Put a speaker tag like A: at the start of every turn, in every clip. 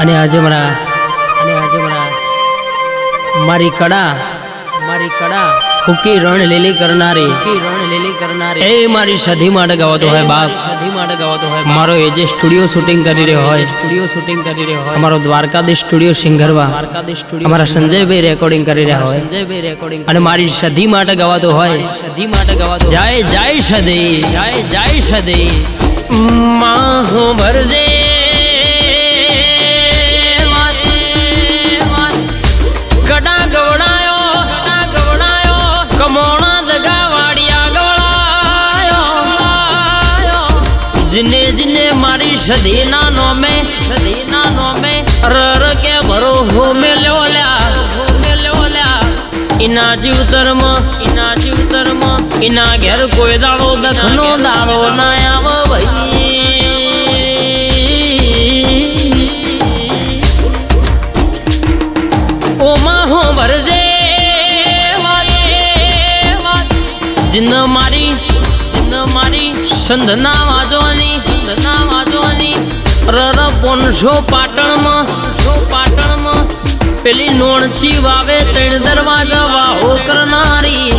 A: અને આજે મારી કડા હુકી રણ લીલી કરનારી એ મારી સધી માટે ગાવતો હોય બાપ, મારો એ જે સ્ટુડિયો શૂટિંગ કરી રહ્યો હોય અમારો દ્વારકાધીશ સ્ટુડિયો સિંગરવા અમારા સંજયભાઈ રેકોર્ડિંગ કરી રહ્યા હોય અને મારી સધી માટે ગાવતો હોય જય જય સધી, જય સધી માં હું ભરજે ગડા ગવડાયો કમોણા દગા વાડિયા ગવડાયો જીને જીને મારી સદીના નોમે રર કે ભરો હો મેલ્યો લ્યા ઇના જીવતરમ ઇના ઘેર કોઈ દાડો દખનો દાડો ના આવ ભાઈ ઓમાં હો ભરજે જીન મારી સંધના વાજવાની રર પોનસો પાટણમાં પેલી નોણચી વાવે ત્રણ દરવાજા વાહો કરનારી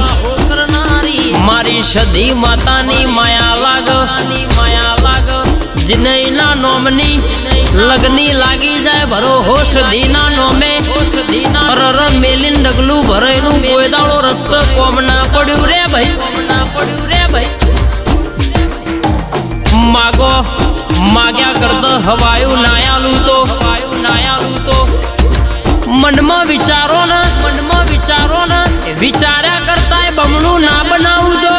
A: મારી સધી માતાની માયા લાગ જીનઈના નોમની લગની લાગી જાય ભરો હો સધીના નોમે રર મેલીન ડગલું ભરેલું કોઈ દાડો રસ્તો કોમ ના પડ્યું રે ભાઈ માગ્યા કરતા હવાયું નાયાલું તો મનમાં વિચારો ને વિચાર્યા કરતા બમણું ના બનાવું તો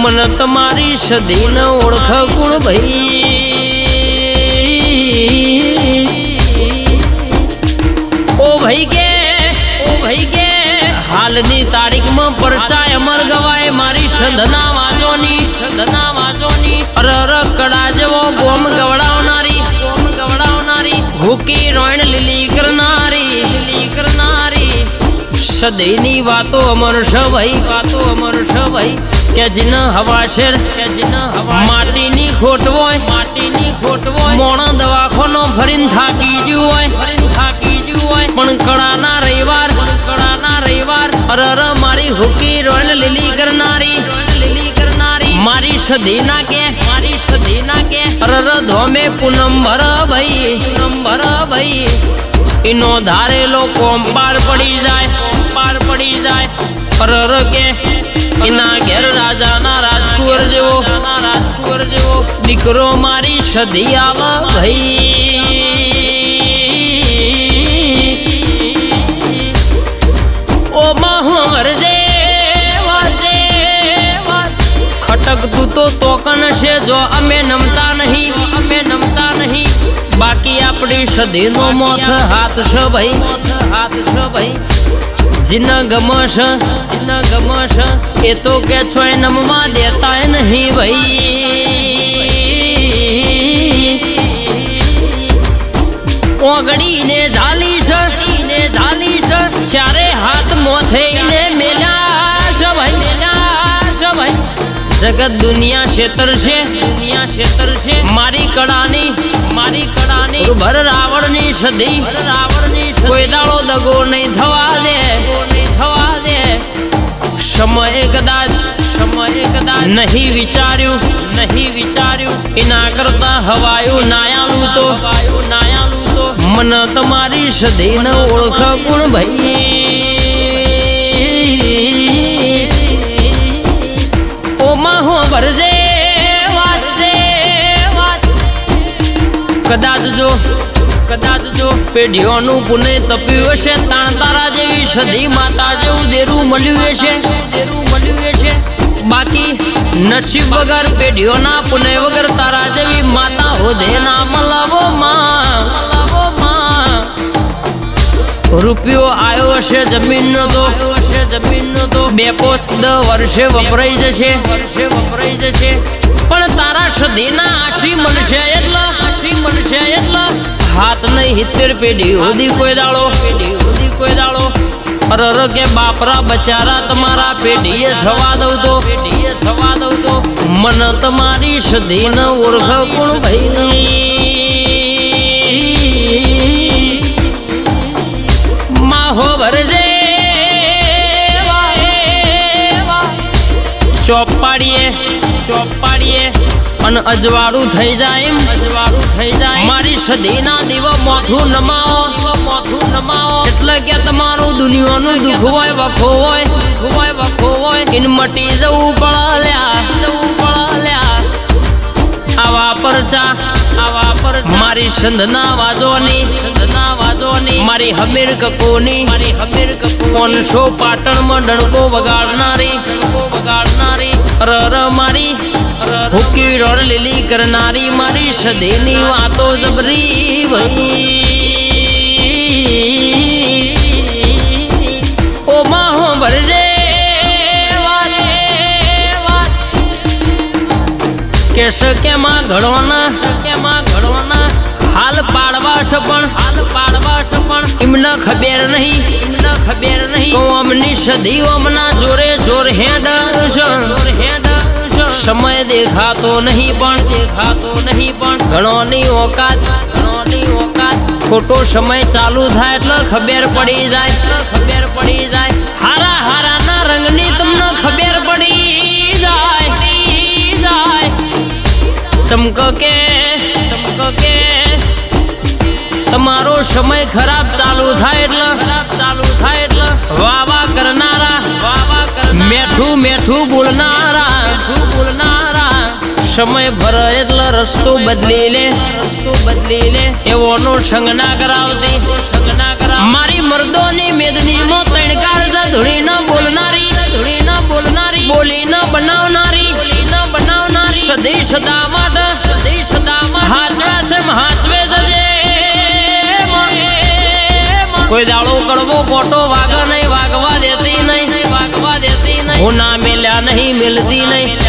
A: મન તમારી સદીને ઓળખ ગુણ ભાઈ ઓ ભાઈ કે હાલની તારીખમાં પરચાય અમર ગવાય મારી સંધના વાજોની અરર કડા જેવો ગોમ ગવડાવનારી ભૂકી રોણ લીલી કરનારી સદીની વાતો અમર છે ભાઈ કે જીન હવા શેર માટીની ખોટ હોય મોણો દવાખાનો ફરીને થાકી ગયું હોય પણ કળાના રવિવાર અરર મારી હુકી રોણ લીલી કરનારી મારી સદીના કે અરર ધોમે પૂનમ ભર ભાઈ એનો ધારેલો કોમ પાર પડી જાય અરર કે એના ઘેર રાજાના રાજકુંવર જેવો દીકરો મારી સદી આવ ભાઈ ઓ મહોર જે ખટકતું તો તોકન છે જો અમે નમતા નહીં બાકી આપણી સદીનો મોથ હાથ છે ભાઈ જીન ગમશ એ તો કે છોય નમવા દેતા નહીં ભાઈ ઓગડીને ઝાલી છે ચારે હાથ મોથઈને મેલ્યા છે ભાઈ જગત દુનિયા ક્ષેત્ર છે મારી કળાની ભર રાવણની સદી કોઈ દાડો દગો નહીં થવા દે સમય કદાચ નહીં વિચાર્યું એના કરતા હવાયું નાયાલું તો મન તમારી સદીને ઓળખ ગુણ ભાઈ ઓમાં હો ભરજે કદાચ જો પેઢીઓનું પુણે તપ્યું હશે તાણ તારા જેવી સધી માતા જેવું દેરું મળ્યું છે બાકી નસીબ વગર પેઢીઓના પુણે વગર તારા જેવી માતા હોદે ના મલાવો માં રૂપિયો આવ્યો હશે જમીનનો તો 2-10 વર્ષે વપરાઈ જશે પણ તારા સદીના આશી મળશે એટલા હાથ નહીં 70 પેઢી સુધી કોઈ દાડો અરર કે બાપરા બચારા તમારા પેઢીએ થવા દઉં તો મન તમારી સદીને ઓળખ કોણ ભાઈ ચોપાડીએ અને અજવાળું થઈ જાય મારી સદીના દીવો મોથું નમાવો એટલે કે તમારું દુનિયાનું દુઃખ હોય વખો હોય ઇન મટી જવું પડ્યા આવા પરચા મારી સંધના વાજોની મારી હમીર કકોની 500 પાટણમાં ડણકો વગાડનારી રર મારી હુકી રોડ લીલી કરનારી મારી સદેની વાતો જબરી ભઈ ઓ માહો ભરજે કેશ કેમાં ઘડવાના હાલ પાડવા છે પણ એમને ખબર નહીં કોમની સદી ઓમના જોરે જોર હેડ સમય દેખાતો નહીં પણ ઘણોની ઓકાત ખોટો સમય ચાલુ થાય એટલે ખબર પડી જાય હારા ના રંગની તમને ખબર પડી જાય ચમક કે તમારો સમય ખરાબ ચાલુ થાય એટલે વાવા કરનારા મેઠું બોલનારા સમય ભર એટલે રસ્તો બદલી લે એવોનો સંગ ના કરાવતી મારી મર્દોની મેદની મો તણકાર ધૂળી ન બોલનારી બોલી ન બનાવનારી સદી સદા માટે હાચવે જજે કોઈ દાડો કડવો કોટો વાગવા દેતી નહીં હું ના મિલ્યા નહીં મિલતી નહીં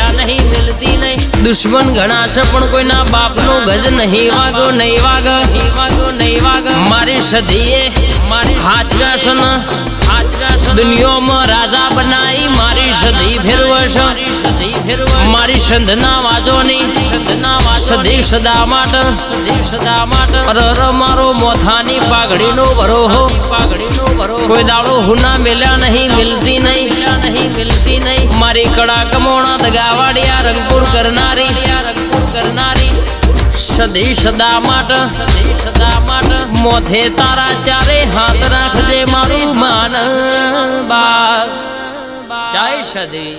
A: દુશ્મન ઘણા છે પણ કોઈના બાપનો ગજ નહીં વાગ મારી સદીએ હાચવ્યા છે દુનિયામાં રાજા બનાવી મારી સદી ફેરવશે મારી સંધના વાજોની સદી સદા માટે રર મારો મોથાની પાઘડીનો ભરોહો કોઈ દાડો હુના મેલ્યા નહીં મિલતી નહીં મારી કડા કમોણા દગાવાડિયા રંગપુર કરનારી સદી સદા માટે મોથે તારા ચારે હાથ રાખજે મારું માન બા જય સદી